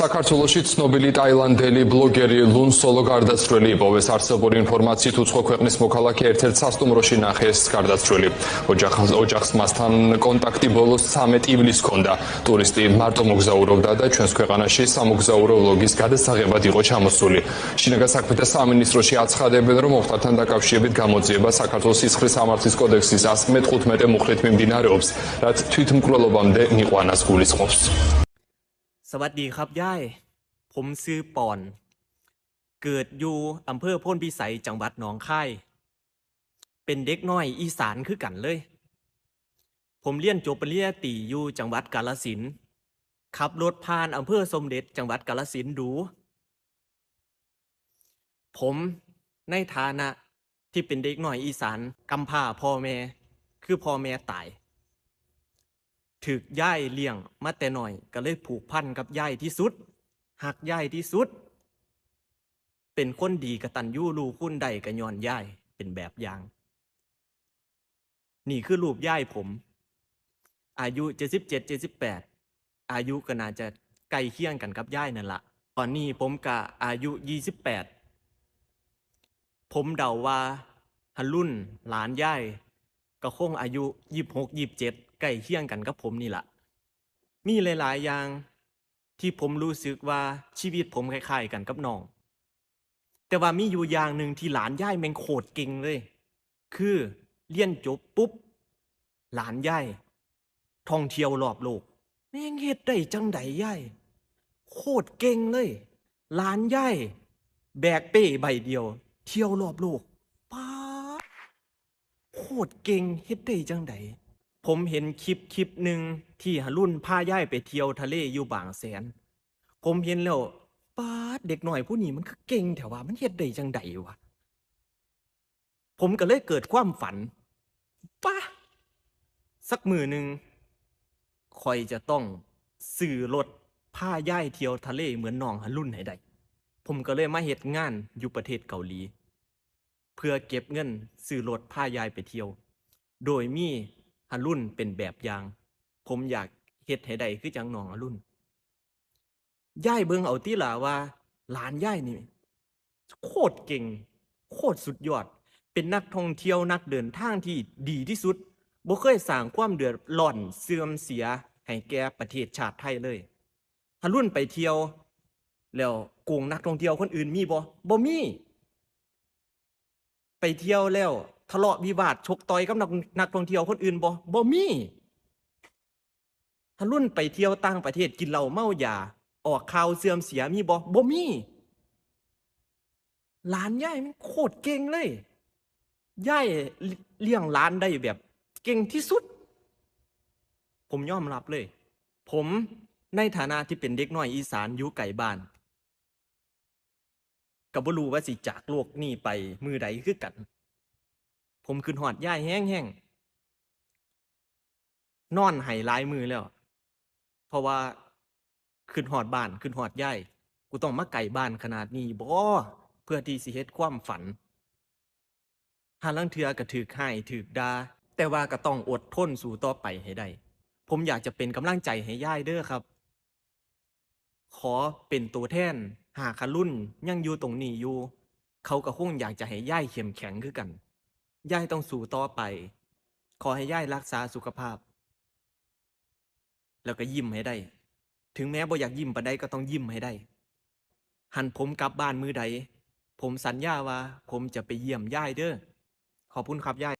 საქართველოში ცნობილი ტაილანდელი ბლოგერი ლუნ სოლო გარდაცვლილი იპოვეს. არსებული ინფორმაციით უცხო ქვეყნის მოქალაქე ერთ-ერთ სასტუმროში ნახეს გარდაცვლილი. ოჯახს მასთან კონტაქტი ბოლოს 13 ივლისს ჰქონდა. ტურისტი მარტო მოგზაურობდა და ჩვენს ქვეყანაში სამოგზაურო ვლოგის გადასაღებად იყო ჩამოსული. შინაგან საქმეთა სამინისტროში აცხადებენ, რომ მომხდართან დაკავშირებით გამოძიება საქართველოს სისხლის სამართლის კოდექსის 115 მუხლით მიმდინარეობს, რაც თვითმკვლელობამდე მიყვანას გულისხმობს. สวัสดีครับย่ายผมชื่อปอนเกิดอยู่อำเภอโพนพิสัยจังหวัดหนองคายเป็นเด็กน้อยอีสานคือกันเลยผมเรียนจบปริญญาตรีอยู่จังหวัดกาฬสินธุ์ขับรถผ่านอำเภอสมเด็จจังหวัดกาฬสินธุ์ดูผมในฐานะที่เป็นเด็กน้อยอีสานกำพร้าพ่อแม่คือพ่อแม่ตายถึกย่ายเลี้ยงมาแต่หน่อยก็เลยผูกพันกับย่ายที่สุดหักย่ายที่สุดเป็นคนดีกตัญญูรู้คุณใดก็ย้อนย่ายเป็นแบบอย่างนี่คือรูปย่ายผมอายุ77 78อายุก็น่าจะใกล้เคียงกันกับย่ายนั่นละตอนนี้ผมก็อายุ28ผมเดาว่ารุ่นหลานย่ายก็คงอายุ26 27ใกล้เคียงกันกับผมนี่แหละมีหลายๆอย่างที่ผมรู้สึกว่าชีวิตผมคล้ายๆกันกับน้องแต่ว่ามีอยู่อย่างหนึ่งที่หลานย่ายแม่งโคตรเก่งเลยคือเรียนจบปุ๊บหลานย่ายท่องเที่ยวรอบโลกแม่งเฮ็ดได้จังใดย่ายโคตรเก่งเลยหลานย่ายแบกเป้ใบเดียวเที่ยวรอบโลกป๊าดโคตรเก่งเฮ็ดได้จังใดผมเห็นคลิปหนึ่งที่รุ่นพาย่ายไปเที่ยวทะเลอยู่บางแสนผมเห็นแล้วป๊าดเด็กหน่อยผู้นี้มันคือเก่งแต่ว่ามันเฮ็ดได้จังใดวะผมก็เลยเกิดความฝันป้าสักมื้อหนึ่งคอยจะต้องซื้อรถพาย่ายเที่ยวทะเลเหมือนน้องรุ่นให้ได้ผมก็เลยมาเฮ็ดงานอยู่ประเทศเกาหลีเพื่อเก็บเงินซื้อรถพายายไปเที่ยวโดยมีรุ่นเป็นแบบอย่างผมอยากเฮ็ดให้ได้คือจังน้องรุ่นย่ายเบิ่งเอาติล่ะว่าหลานย่ายนี่โคตรเก่งโคตรสุดยอดเป็นนักท่องเที่ยวนักเดินทางที่ดีที่สุดบ่เคยสร้างความเดือดร้อนเสื่อมเสียให้แก่ประเทศชาติไทยเลยรุ่นไปเที่ยวแล้วโกงนักท่องเที่ยวคนอื่นมีบ่มีไปเที่ยวแล้วทะเลาะวิวาทชกต่อยกับนักท่องเที่ยวคนอื่นบ่มีถ้ารุ่นไปเที่ยวต่างประเทศกินเหล้าเมายาออกข่าวเสื่อมเสียมีบ่มีหลานย่ายมันโคตรเก่งเลยย่ายเลี้ยงหลานได้แบบเก่งที่สุดผมยอมรับเลยผมในฐานะที่เป็นเด็กน้อยอีสานอยู่ไกลบ้านก็บ่รู้ว่าสิจากโลกนี้ไปมื้อใดคือกันผมขึ้นหอดย่ายแห้งนอนไห้หลายมือแล้วเพราะว่าขึ้นหอดบ้านขึ้นหอดย่ายกูต้องมาไกลบ้านขนาดนี้บ่เพื่อที่สิเฮ็ดความฝันหาลางเทื่อก็ถูกให้ถูกด่าแต่ว่าก็ต้องอดทนสู้ต่อไปให้ได้ผมอยากจะเป็นกำลังใจให้ย่ายเด้อครับขอเป็นตัวแทนหากรุ่นยังอยู่ตรงนี้อยู่เขาก็คงอยากจะให้ย่ายเข้มแข็งคือกันย่ายต้องสู้ต่อไปขอให้ย่ายรักษาสุขภาพแล้วก็ยิ้มให้ได้ถึงแม้บ่อยากยิ้มปานใดก็ต้องยิ้มให้ได้หันผมกลับบ้านมื้อใดผมสัญญาว่าผมจะไปเยี่ยมย่ายเด้อขอบคุณครับย่าย